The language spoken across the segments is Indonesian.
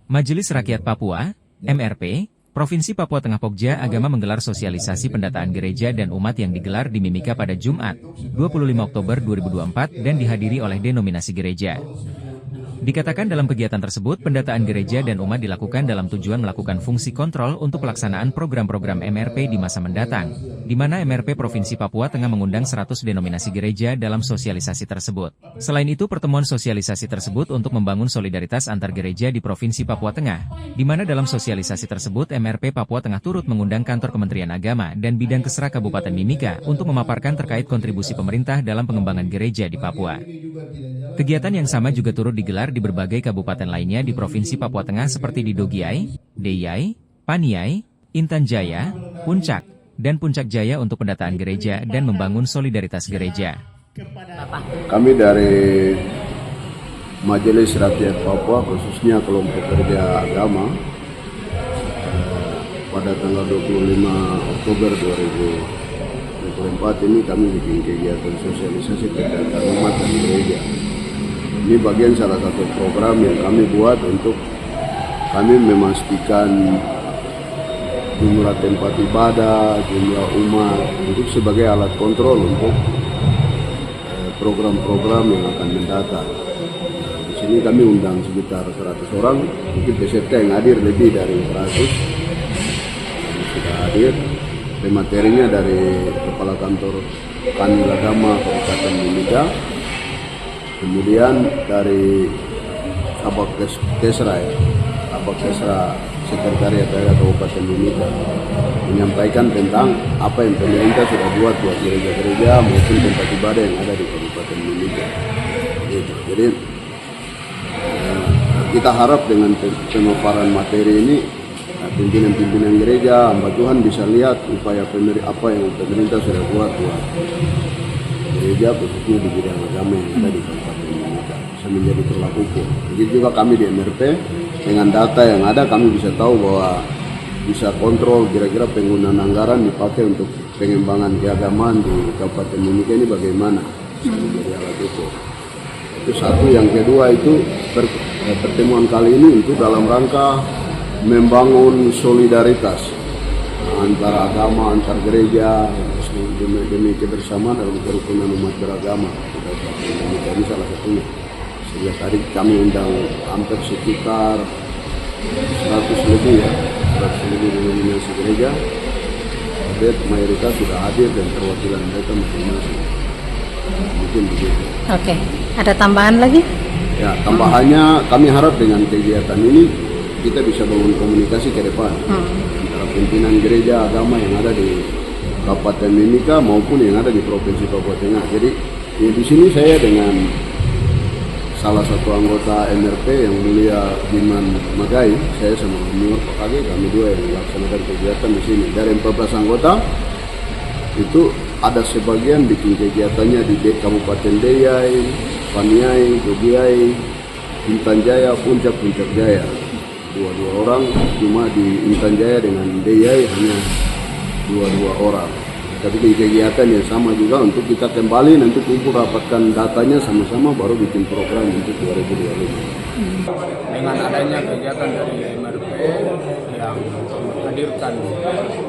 Majelis Rakyat Papua, MRP, Provinsi Papua Tengah Pokja Agama menggelar sosialisasi pendataan gereja dan umat yang digelar di Mimika pada Jumat, 25 Oktober 2024 dan dihadiri oleh denominasi gereja. Dikatakan dalam kegiatan tersebut, pendataan gereja dan umat dilakukan dalam tujuan melakukan fungsi kontrol untuk pelaksanaan program-program MRP di masa mendatang, di mana MRP Provinsi Papua Tengah mengundang 100 denominasi gereja dalam sosialisasi tersebut. Selain itu, pertemuan sosialisasi tersebut untuk membangun solidaritas antar gereja di Provinsi Papua Tengah, di mana dalam sosialisasi tersebut MRP Papua Tengah turut mengundang kantor Kementerian Agama dan Bidang Kesra Kabupaten Mimika untuk memaparkan terkait kontribusi pemerintah dalam pengembangan gereja di Papua. Kegiatan yang sama juga turut digelar di berbagai kabupaten lainnya di Provinsi Papua Tengah seperti di Dogiai, Deyai, Paniai, Intan Jaya, Puncak, dan Puncak Jaya untuk pendataan gereja dan membangun solidaritas gereja. Kami dari Majelis Rakyat Papua, khususnya kelompok kerja agama, pada tanggal 25 Oktober 2024 ini kami bikin kegiatan sosialisasi pendataan umat dan gereja. Ini bagian salah satu program yang kami buat untuk kami memastikan jumlah tempat ibadah, jumlah umat, untuk sebagai alat kontrol untuk program-program yang akan mendatang. Di sini kami undang sekitar 100 orang, mungkin peserta yang hadir lebih dari 100. Kami sudah hadir. Materinya dari Kepala Kantor Kanwil Agama Kabupaten Mimika, kemudian dari Kabak Kesra Sekretariat Daerah Kabupaten Mimika, menyampaikan tentang apa yang pemerintah sudah buat gereja-gereja maupun tempat ibadah yang ada di Kabupaten Mimika. Jadi kita harap dengan pemaparan materi ini pimpinan-pimpinan gereja, hamba Tuhan bisa lihat upaya apa yang pemerintah sudah buat gereja, khususnya di bidang agama yang ada di Kabupaten Mimika, bisa menjadi tolak ukur. Begitu juga kami di MRP, dengan data yang ada kami bisa tahu bahwa bisa kontrol kira-kira penggunaan anggaran dipakai untuk pengembangan keagamaan di Kabupaten Mimika ini bagaimana, bisa menjadi alat ukur. Itu satu. Yang kedua itu pertemuan kali ini itu dalam rangka membangun solidaritas antara agama, antar gereja, demi kebersamaan dalam kerukunan umat beragama. Ini salah satunya. Sehingga tadi kami undang hampir sekitar 100 lebih denominasi gereja. Tapi mayoritas sudah hadir dan perwakilan mereka masing-masing. Mungkin begitu. Oke, ada tambahan lagi? Ya, tambahannya kami harap dengan kegiatan ini kita bisa bangun komunikasi ke depan antara pimpinan gereja agama yang ada di Kabupaten Mimika maupun yang ada di Provinsi Papua Tengah. Jadi di sini saya dengan salah satu anggota MRP yang mulia Biman Magai, saya sama Nur Pakage, kami dua yang melaksanakan kegiatan di sini. Dari 14 anggota itu ada sebagian bikin kegiatannya di Kabupaten Deyai, Paniai, Dogiai, Intan Jaya, Puncak Jaya. Dua orang, cuma di Intan Jaya dengan Deyai hanya dua orang. Tapi kegiatan yang sama juga untuk kita kembali nanti kumpul rapatkan datanya sama-sama baru bikin program untuk 2025. Dengan adanya kegiatan dari MRP yang menghadirkan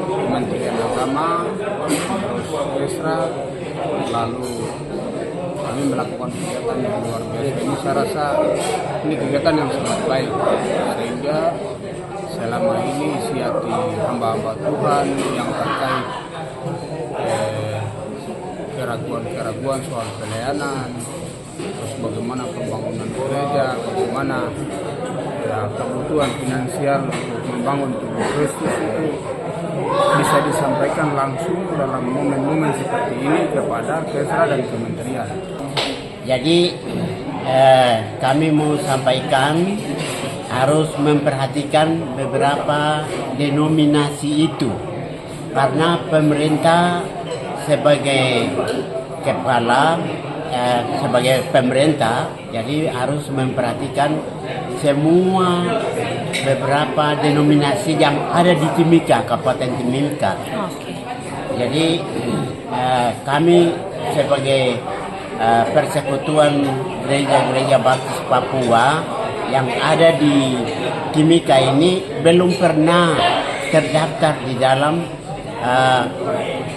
Kementerian Agama, terus Kesra, lalu kami melakukan kegiatan yang luar biasa. Ini saya rasa ini kegiatan yang sangat baik, sehingga selama ini siati hamba-hamba Tuhan yang terkait keraguan soal pelayanan, terus bagaimana pembangunan gereja, bagaimana kebutuhan finansial untuk membangun tubuh Kristus itu bisa disampaikan langsung dalam momen-momen seperti ini kepada Kesra dan Kementerian. Jadi kami mau sampaikan harus memperhatikan beberapa denominasi itu, karena pemerintah sebagai kepala sebagai pemerintah, jadi harus memperhatikan semua beberapa denominasi yang ada di Timika, Kabupaten Timika. Jadi kami sebagai Persekutuan Gereja-Gereja Baptis Papua yang ada di Timika ini belum pernah terdaftar di dalam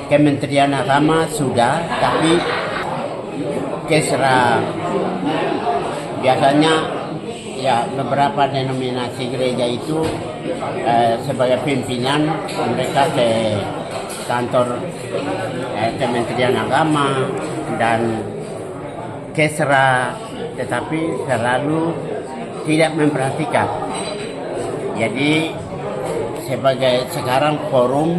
Kementerian Agama sudah, tapi Kesra biasanya ya beberapa denominasi gereja itu sebagai pimpinan mereka ke kantor Kementerian Agama dan Kesra, tetapi selalu tidak memperhatikan. Jadi sebagai sekarang forum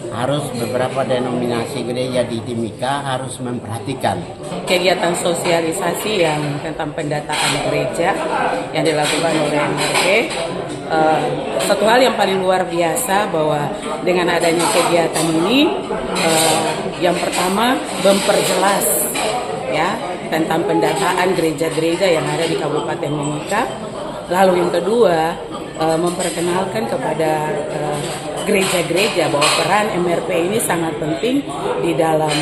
harus beberapa denominasi gereja di Timika harus memperhatikan kegiatan sosialisasi yang tentang pendataan gereja yang dilakukan oleh MRP. Satu hal yang paling luar biasa bahwa dengan adanya kegiatan ini, yang pertama memperjelas ya tentang pendataan gereja-gereja yang ada di Kabupaten Mimika. Lalu yang kedua, memperkenalkan kepada gereja-gereja bahwa peran MRP ini sangat penting di dalam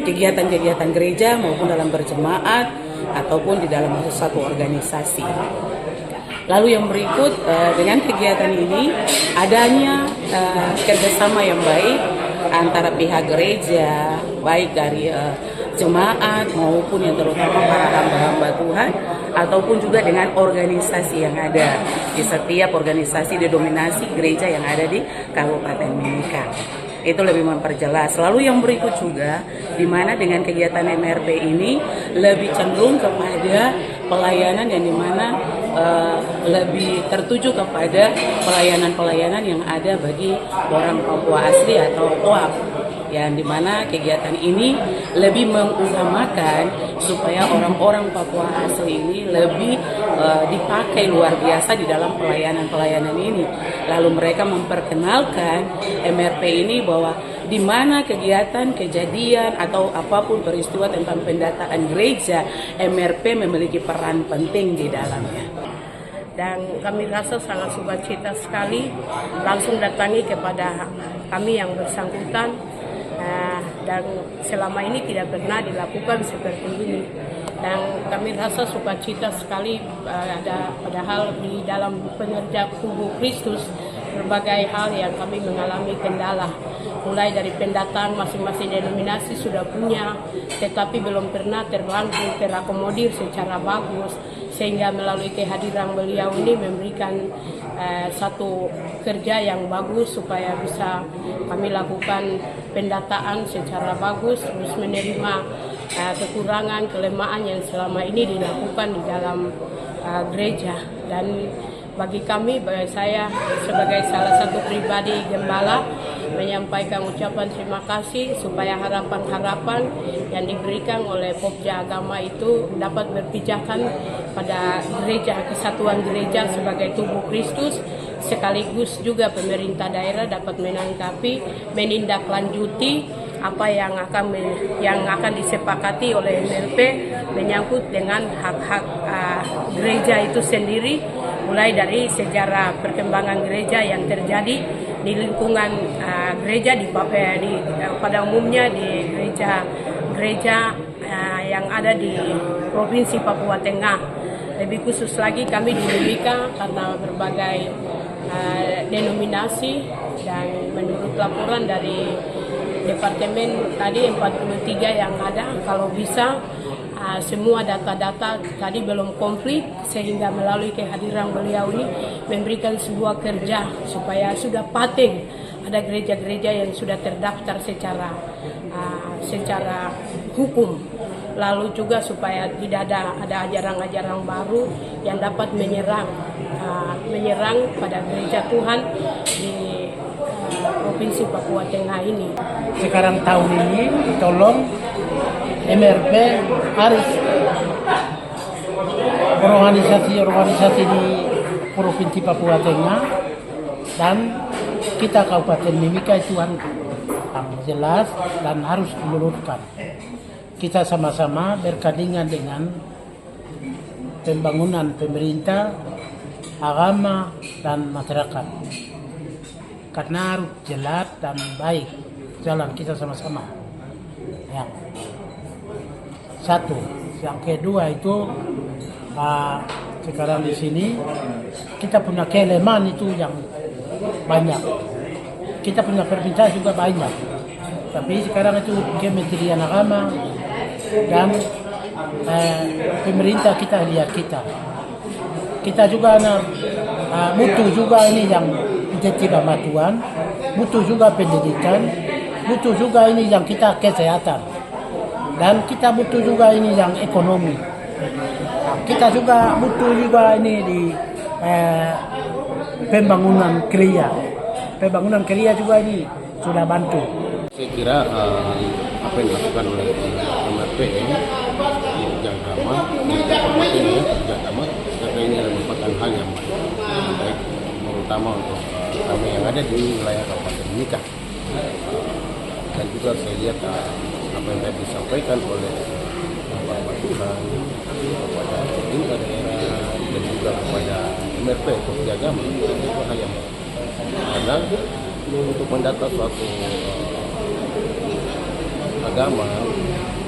kegiatan-kegiatan gereja maupun dalam berjemaat ataupun di dalam satu organisasi. Lalu yang berikut, dengan kegiatan ini adanya kerjasama yang baik antara pihak gereja, baik dari jemaat maupun yang terutama para hamba-hamba Tuhan, ataupun juga dengan organisasi yang ada di setiap organisasi denominasi gereja yang ada di Kabupaten Mimika. Itu lebih memperjelas. Lalu yang berikut juga, di mana dengan kegiatan MRP ini lebih cenderung kepada pelayanan yang dimana lebih tertuju kepada pelayanan-pelayanan yang ada bagi orang Papua asli atau OAP, yang dimana kegiatan ini lebih mengutamakan supaya orang-orang Papua asli ini lebih dipakai luar biasa di dalam pelayanan-pelayanan ini. Lalu mereka memperkenalkan MRP ini bahwa di mana kegiatan, kejadian atau apapun peristiwa tentang pendataan gereja, MRP memiliki peran penting di dalamnya. Dan kami rasa sangat sukacita sekali langsung datangi kepada kami yang bersangkutan, dan selama ini tidak pernah dilakukan seperti ini. Dan kami rasa sukacita sekali, ada padahal di dalam pengerja tubuh Kristus berbagai hal yang kami mengalami kendala, mulai dari pendataan masing-masing denominasi sudah punya, tetapi belum pernah terbantu, terakomodir secara bagus, sehingga melalui kehadiran beliau ini memberikan satu kerja yang bagus supaya bisa kami lakukan pendataan secara bagus, terus menerima kekurangan, kelemahan yang selama ini dilakukan di dalam gereja. Dan bagi kami, saya sebagai salah satu pribadi gembala menyampaikan ucapan terima kasih supaya harapan-harapan yang diberikan oleh Popja Agama itu dapat berpijakan pada gereja, kesatuan gereja sebagai tubuh Kristus, sekaligus juga pemerintah daerah dapat menanggapi, menindaklanjuti apa yang akan disepakati oleh MRP menyangkut dengan hak-hak gereja itu sendiri, mulai dari sejarah perkembangan gereja yang terjadi di lingkungan gereja pada umumnya di gereja yang ada di Provinsi Papua Tengah. Lebih khusus lagi kami di Mimika karena berbagai denominasi, dan menurut laporan dari Departemen tadi 43 yang ada, kalau bisa semua data-data tadi belum komplit, sehingga melalui kehadiran beliau ini memberikan sebuah kerja supaya sudah paten ada gereja-gereja yang sudah terdaftar secara hukum. Lalu juga supaya tidak ada ajaran-ajaran baru yang dapat menyerang pada gereja Tuhan di Provinsi Papua Tengah ini. Sekarang tahun ini tolong MRP harus organisasi di Provinsi Papua Tengah dan kita Kabupaten Mimika itu harus jelas dan harus diluruskan. Kita sama-sama berkandingan dengan pembangunan pemerintah, agama, dan masyarakat. Karena harus jelas dan baik jalan kita sama-sama. Yang satu, yang kedua itu sekarang di sini kita punya keeleman itu yang banyak. Kita punya permintaan juga banyak. Tapi sekarang itu Kementerian Agama dan pemerintah kita lihat kita. Kita juga butuh juga ini yang jadi bantuan, butuh juga pendidikan, butuh juga ini yang kita kesehatan, dan kita butuh juga ini yang ekonomi. Kita juga butuh juga ini di pembangunan gereja. Pembangunan gereja juga ini sudah bantu. Saya kira apa yang dilakukan oleh MRP Pemuda Agama, Pemuda Agama, karena ini merupakan hal yang baik, terutama untuk kami yang ada di wilayah Kabupaten Mimika. Dan juga saya lihat apa yang tadi disampaikan oleh Bapak Tuhan kepada pemerintah daerah dan juga kepada MRP Pemuda Agama, itu hal yang baik. Karena untuk mendata suatu agama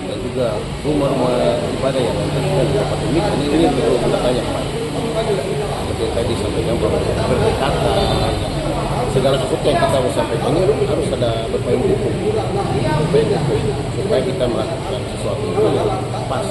dan juga rumah-rumah ibadah yang ada di Kabupaten Mimika ini perlu pendatanya seperti tadi sampaikan bahwa berdekatan segala sesuatu yang kita mau sampaikan ini harus ada berpayung hukum supaya kita melakukan sesuatu yang pas.